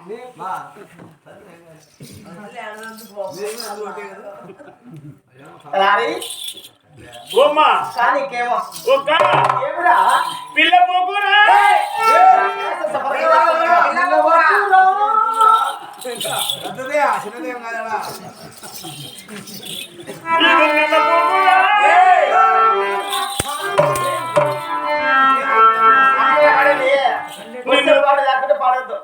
Mira, కానీకేమో పిల్ల పోకురా చిన్నదేం కాదా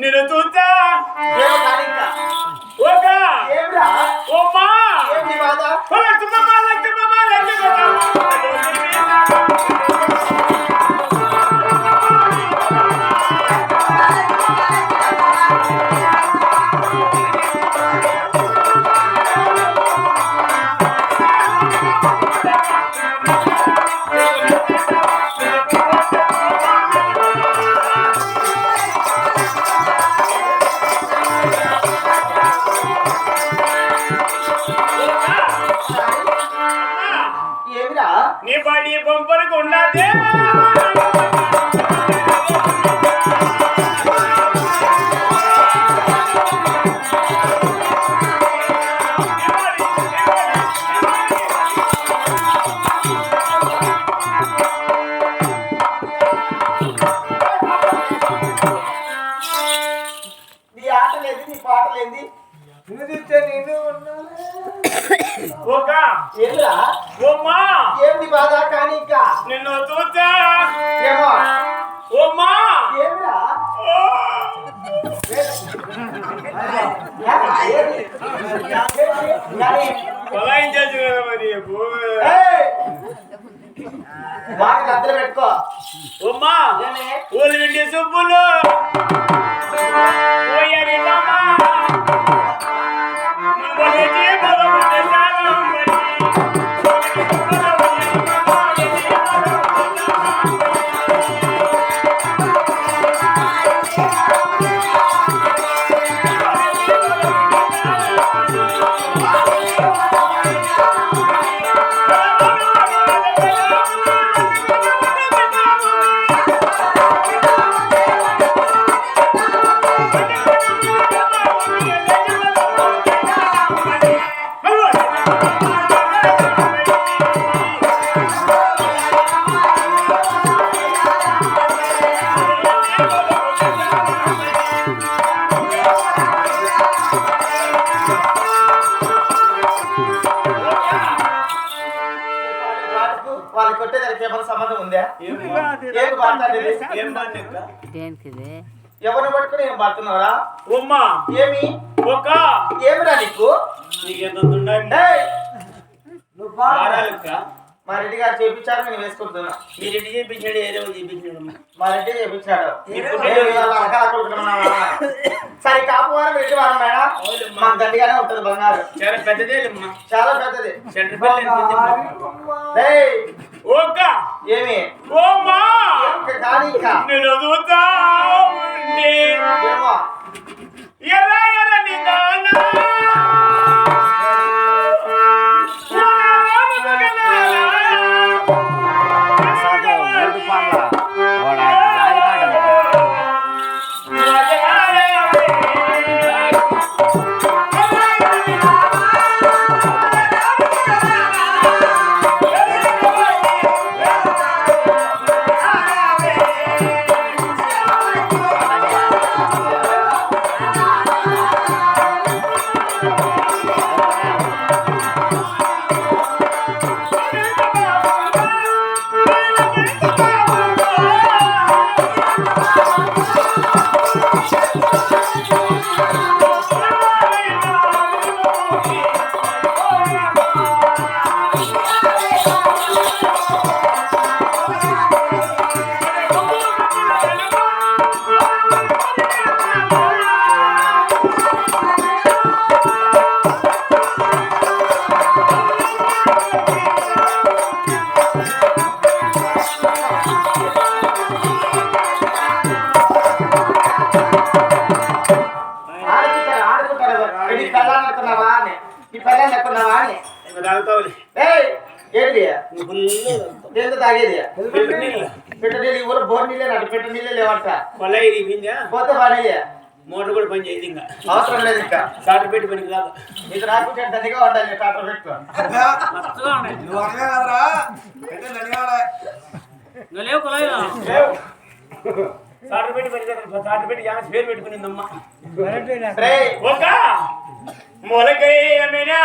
నేను చూస్తా నీ బాడీ పంపరకు ఉన్నదే నీ ఆటలేంది నీ పాటలేంది ఏంటి బాధ కానీ నిన్ను చూస్తా ఏమో ఓమ్మా ఏమిరా పొలాయించేసి మరి మాటలు అద్దరు పెట్టుకో ఓమ్మా ఊళ్ళు వెండి సుబ్బులు వాళ్ళు కొట్టేదానికి ఏమైనా సంబంధం ఉందా? ఎవరిని పట్టుకుని ఏం పడుతున్నారా? ఏమి ఏమిరా నీకు? మా రెడ్డి గారు చేపించారు, నేను వేసుకుంటున్నా. మీ రెడ్డి చేయించాడు, ఏ రోజు చేయించాడు? మా రెడ్డి చేపించాడు. సరే కాపు వారం రెడ్డి వారం మేడం మాకు గట్టిగానే ఉంటది బంగారు. చాలా పెద్దదే, చాలా పెద్దది. ఏమి కానీ తాగేది పెట్ట నీళ్ళు ఊరు బోర్ నీళ్ళే నటు పెట్ట నీళ్ళే లేవంట పోతే బాగా మోటార్ కూడా పని చేయదు ఇంకా అవసరం లేదు ఇంకా సాటు పెట్టి పనికి రాదు ఇది నాకు దండిగా ఉండాలి టాటర్ పెట్టుకో మస్తుగా ఉన్నాయి. నువ్వు అనగా కదరా అంటే నడిగాడా ఇంకా లేవు కులాయిలా సాటు పెట్టి పని కదా సాటు పెట్టి యాభై పేరు పెట్టుకునిందమ్మా రేయ్ ఒక మొలకయ్య మీనా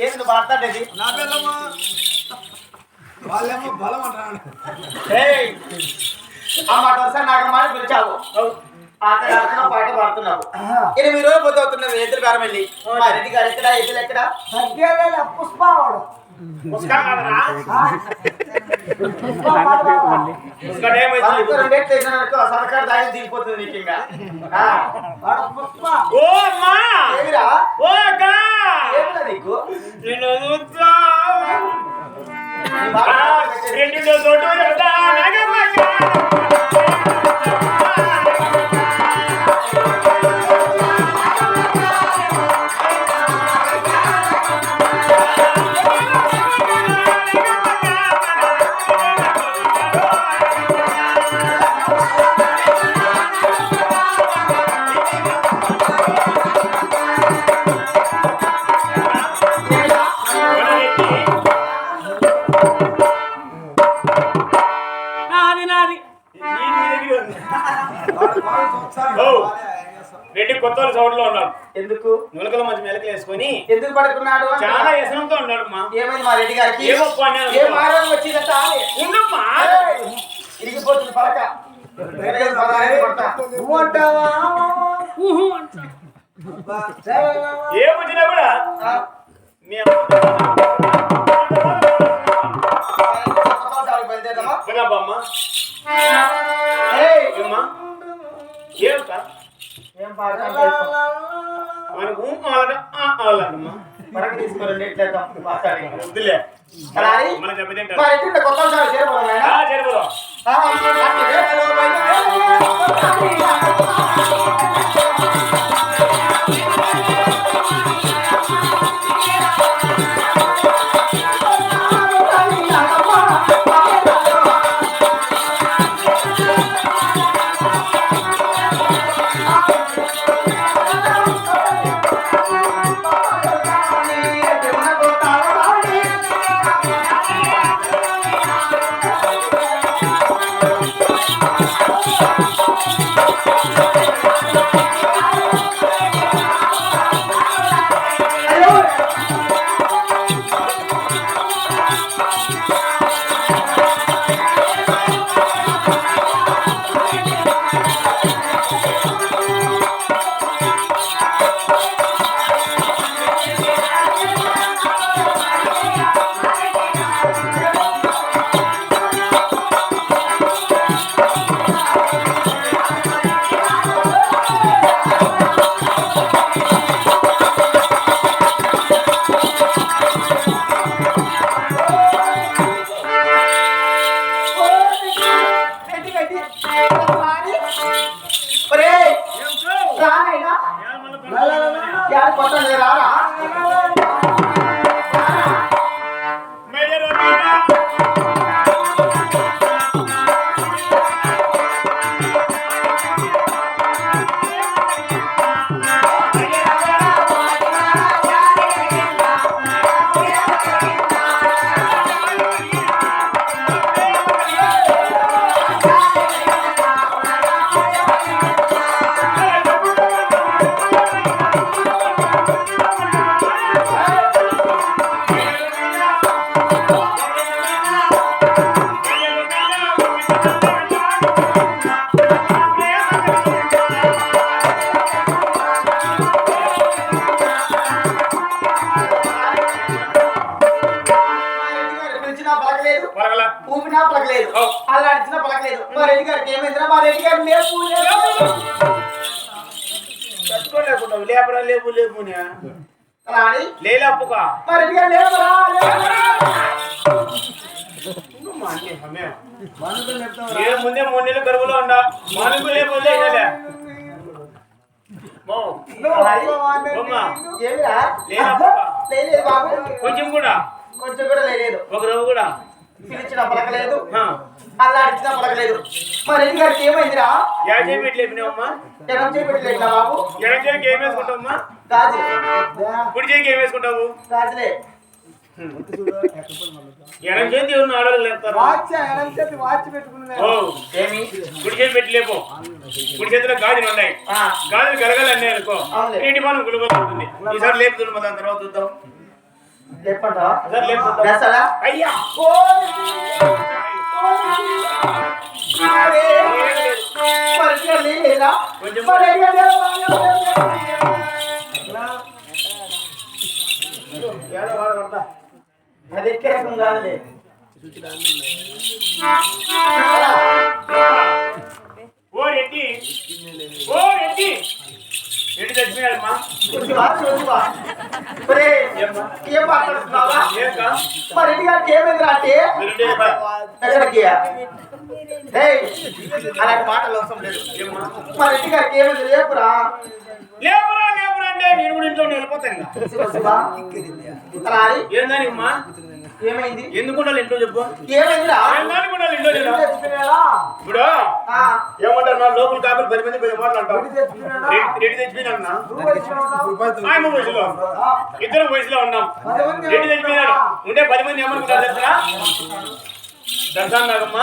ఏంది మాట్లాడేది నా పిల్లమ్మా వాళ్ళేమో బలం అంటారు ఏయ్ ఆ మాట వస్తే నాకు మాట పిలిచావు ఆట ఆడుతున్నావు పాట పాడుతున్నావు 8 రోజులు పోతవుతున్నది ఎదురు కారం వెళ్ళి మా రెడ్డి గారు ఎక్కడ ఎదురు ఎక్కడ పుష్పవాడు రెండేళ్ళు వేసినాడు సర్కారు దాగి దిగిపోతుంది నీకు ఇంకా వాడు పుష్ప ఓ అమ్మా ఏమిరా ఓ అక్క ఏమిరా నీకు నిన్ను చూస్తా నీ మాట రెండు తోడు చెప్తా నాది నాది రెడ్డి కొత్త సౌండ్లో ఉన్నాడు ఎందుకు నులకల మధ్య మెలకలు వేసుకొని ఎందుకు పడుకున్నాడు చాలా వ్యసనంతో ఉన్నాడు మా ఏమైంది మా రెడ్డి గారికి ఏమో పని అనుకో. ఏం ఆరోగ్యం వచ్చిందంట ఉండమ్మా ఇరిగిపోతుంది పలక కొడతా. నువ్వంటావా ఊహు అంట. ఏం వచ్చినా కూడా ఆ, మీ అమ్మ బయలుదేరదామా? బామ్మ ఏయ్, ఏమ్మా ఏమిట ఏం పాట మనకు అలాంటమ్మా పడక తీసుకోరండి ఎట్లా మాట్లాడి వద్దులే అలాని మన చెప్పేది మా ఇంటి కొత్త సార్ చేరబోదా చేరిపోదాం రారా Hey! రావట్లేదు. మా రెడ్డి గారికి ఏమైందిరా? మా రెడ్డి గారు లేపు తట్టుకోలేకుండా లేపరా లేపు లేపునే రాని లేలప్పుగా మా రెడ్డి గారు లేపరా నేను ముందే 3 నెలలు కరువులో ఉండా మనకు లేకపోతే ఏమిరా? లేదప్పుగా లేదు బాబు, కొంచెం కూడా లేదు. ఒక రవ్వు కూడా పిలిచిన పలకలేదు, అల్లాడిచిన పలకలేదు. మా రెడ్డి గారికి ఏమైందిరా? యాజే పెట్టి లేపినావమ్మా ఎడం చేపెట్టలేదు బాబు. ఎడం చేయికి ఏం వేసుకుంటావమ్మా? గాజు కుడి చేయికి ఏం వేసుకుంటావు? గాజులే. ఎడం చేతి ఉన్న ఆడలు లేపుతారు. వాచ్ పెట్టుకున్నాను. ఓ ఏమి? కుడి చేతి పెట్టి లేపు. కుడి చేతిలో గాజులు ఉన్నాయి. గాజులు గలగలన్నీ అనుకో నీటి పాలన గులుగుతుంది. ఈసారి లేపుతుంది మరి దాని తర్వాత చూద్దాం. చెప్పంటావా? ఈసారి లేపుతుందా? చేస్తాడా? అయ్యా మా రెడ్డి గారు లేరా? కొంచెం మా రెడ్డి గారు లేరా? ఏదో వాడు పడతా. అది ఎక్కే రకం కాదులే. ఓ రెడ్డి ఓ రెడ్డి రెడ్డి చచ్చిపోయాడమ్మా. చూడువా. ఒరే, ఏం మాట్లాడుతున్నావా? ఏంకా మా రెడ్డి గారికి ఏమైందిరా అంటే ఎక్కడికి? ఏయ్, అలాంటి మాటలు అవసరం లేదు. ఏమ్మా మా రెడ్డి గారికి ఏమైంది? లేపురా. లేపురా లేపురా అంటే నేను కూడా ఇంట్లో వెళ్ళిపోతాను ఇంకా. రాని. ఏందానిమ్మా ఏమైంది? ఎందుకు ఉండాలి ఇంట్లో చెప్పు. ఏమైందిరా? ఏందానికి ఉండాలి ఇంట్లో నేను ఇప్పుడు ఆ, ఏమంటారు నా లోపల కాపలు 10 మంది 10 మాటలు అంటావు. రెడ్డి తెచ్చిపోయినా ఆయన వయసులో ఇద్దరు వయసులో ఉన్నాం. రెడ్డి తెచ్చిపోయినాడు ఉంటే 10 మంది ఏమనుకుంటారు తెలుసా? దర్శనం నాగమ్మ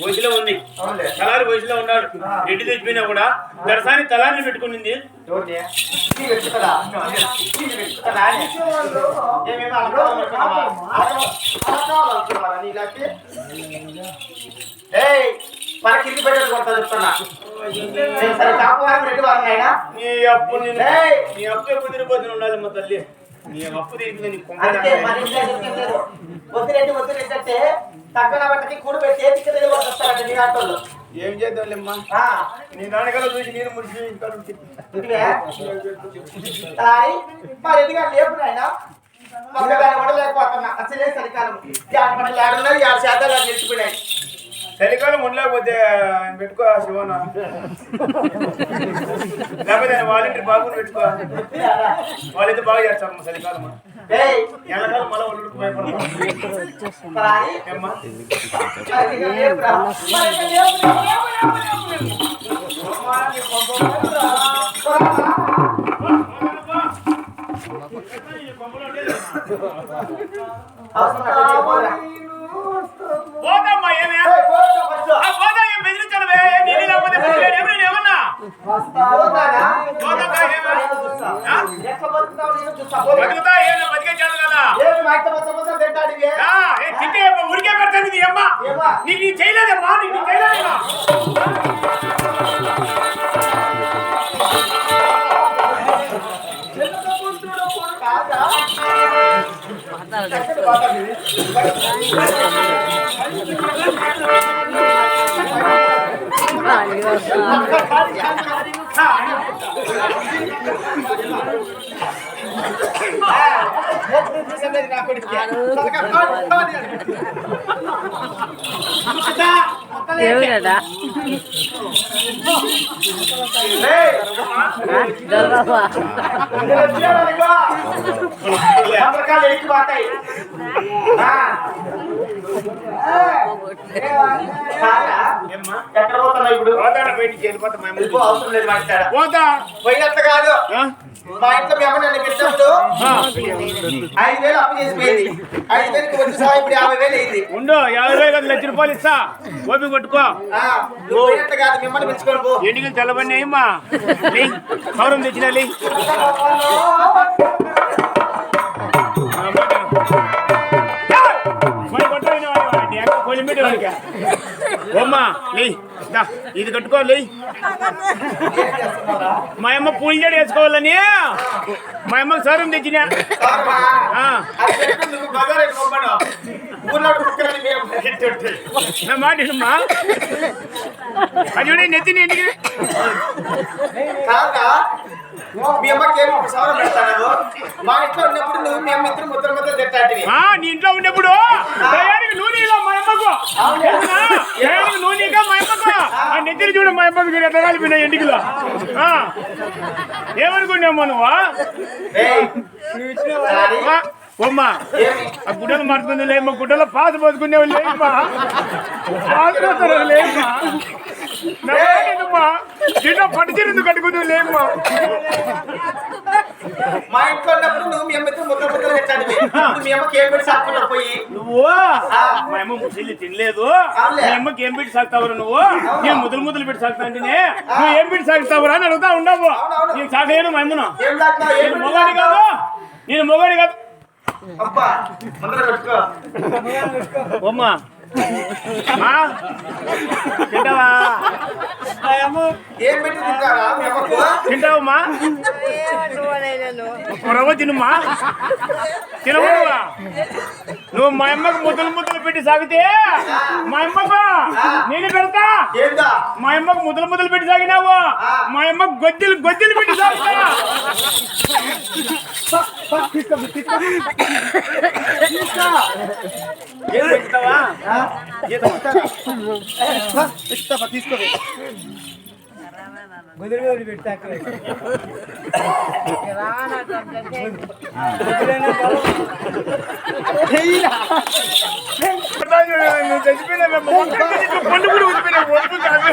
వయసులో ఉంది, అవునులే. తలారి వయసులో ఉన్నాడు. రెడ్డి తెచ్చిపోయినా కూడా దర్శనాన్ని తలాన్ని పెట్టుకునింది. ఎవరిని? నీ వెతుకుతాడా? నీ వెతుకుతాడా అని? ఏమేమి అనుకోవాలనుకున్నావా? అనుకోవాలనుకున్నావా నీలాంటి? ఏయ్, మన కింది పెట్టేది కొడతా చెప్తున్నా. నేను సరే కాపు వారం రెడ్డి వారం అయినా నీ అప్పు నీ అప్పు ఎప్పుడు తిరిగిపోతుంది ఉండాలి మా తల్లి. నీ అప్పు తీరింది నీకు అందుకే మన ఇంట్లో చెప్పింది లేదు. వద్దు రెడ్డి అంటే తక్కువ బట్టకి కూడి పెట్టి చేతికి తెలియ వస్తారంట నీ ఆటోళ్ళు. ఏం చేద్దాంలేమ్మా. నీ నాన్నగారు చూసి నేను ముడిచి ఇంకా మా రెడ్డి గారు లేపు ఆయన మొక్కదాన్ని కూడా లేకపోతున్నా. అసలే చలికాలం. 6 పంటలు ఆడున్నారు, 6 శాతాలు నిలిచిపోయినాయి. చలికాలం ఉండలేకపోతే పెట్టుకో శివన, లేకపోతే వాలంటీర్ బాబుని పెట్టుకో. వాళ్ళైతే బాగా చేస్తారు చలికాలం. ఏయ్, ఎండాకాలం మళ్ళీ ఒళ్ళు భయపడతాం. రాయి. ఏమ్మా మా రెడ్డి గారు లేపురా. మా రెడ్డి గారు పోదమ్మా ఏమే పోదా ఏం బెదిరించాలవే. నేను లేకపోతే ఏమన్నా బతుకుతా ఏం బతికే చేదు కదా. తింటే ఉరికే పెడతాను ఇది అమ్మా. నీకు నీ చేయలేదమ్మా, నీకు నీ చేయలేదమ్మా. దేవుడా ఎక్కడ పోతున్నా ఇప్పుడు? బయటికి వెళ్ళిపోతా ఎక్కువ అవసరం లేదు మాట్లాడ. పోతా పోయినట్లు కాదు. మా ఇంట్లో మీ అమ్మ నన్ను పెట్టినప్పుడు 5,000 అప్పు చేసి పోయింది. 5,000కి వచ్చి సహా ఇప్పుడు 50,000 అయింది. ఉండు 50,000 ₹1,00,000 ఇస్తా. ఓపి కొట్టుకో. నువ్వు పోయినట్లు కాదు, మిమ్మల్ని పెంచుకొని పో. ఎన్నికలు తెల్లబడి అయ్యమ్మా కౌరం తెచ్చినాలి. మరి కొట్టైన వాడికి ఓమ్మా లే ఇది కట్టుకోవాలి మా అమ్మ పూలు జడ వేసుకోవాలని మా అమ్మకి సరం తెచ్చిన నువ్వు బజార్ ఎట్టుకోమను ఊర్లో కుక్కలని మేము నా మాట వినమ్మా అది నెత్తిని ఇంటికి కాదా మీ అమ్మకి ఏమి సవరం పెడతాను మా ఇంట్లో ఉన్నప్పుడు నువ్వు మీ అమ్మ ఇద్దరు ముద్దరు తిట్టాంటివి నీ ఇంట్లో ఉన్నప్పుడు దయానికి నూనె మా అమ్మకు దయానికి నూనెగా మా అమ్మకు ఆ నెత్తిని చూడు మా అమ్మకు ఎట్లా కాలిపోయినా ఇంటికిలో ఏమనుకున్నామ్మా నువ్వు ఓమ్మా ఆ గుడ్డలు మారుతుంది లేమ్మా గుడ్డలో పాత పోసుకునేవాళ్ళు లేమ్మా పాత లేమ్మా లేమ్మా చిన్న పట్టుచీరందు కట్టుకునేవి లేమ్మా మా ఇంట్లో ఉన్నప్పుడు నువ్వు మీ అమ్మ ఇద్దరు ముద్దరు తిట్టాంటివి మీ అమ్మకి ఏం పెట్టి సాకున్నా పోయి నువ్వు మా అమ్మ ముసలి తినలేదు మీ అమ్మకి ఏం పెట్టి సాగుతావు నువ్వు నేను ముద్దలు పెట్టి సాగుతా అంటేనే నువ్వు ఏం పెట్టి సాగుతావురా అని అడుగుతా ఉండవు నేను సాగలేను మా అమ్మను ఏం తాకుతావు నేను మొగాడి కాదు నేను మొగాడి కాదు అబ్బా ముందర పెట్టుకో ఓమ్మా తింటావా ఏం పెట్టి తింటారా మీ అమ్మకు తింటావమ్మా రవ్వ తినమ్మా తినవా నువ్వు మా అమ్మకు ముద్దలు పెట్టి సాగితే మా అమ్మకు నేను పెడతా ఏందా మా అమ్మకు ముద్దలు పెట్టి సాగినావు మా అమ్మకు గొద్దెలు పెట్టి సాగుతా ఏం పెడతావా తీసుకో గొదిరి పెడతా చచ్చిపోయినా పండు కూడా ఊసిపోయినా ఒడుపు కాదు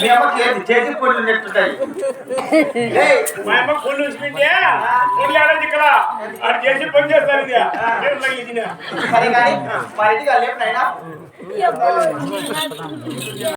మీ అమ్మకి చేతి పొడులు నెట్టుతాయి మా అమ్మ పొన్ను ఊసిపోయింటే పొన్ను ఆడది ఇక్కడ ఆడు చేసి పని చేస్తారు ఇది సరే కానీ మా ఇంటికి వెళ్ళేప్పుడు అయినా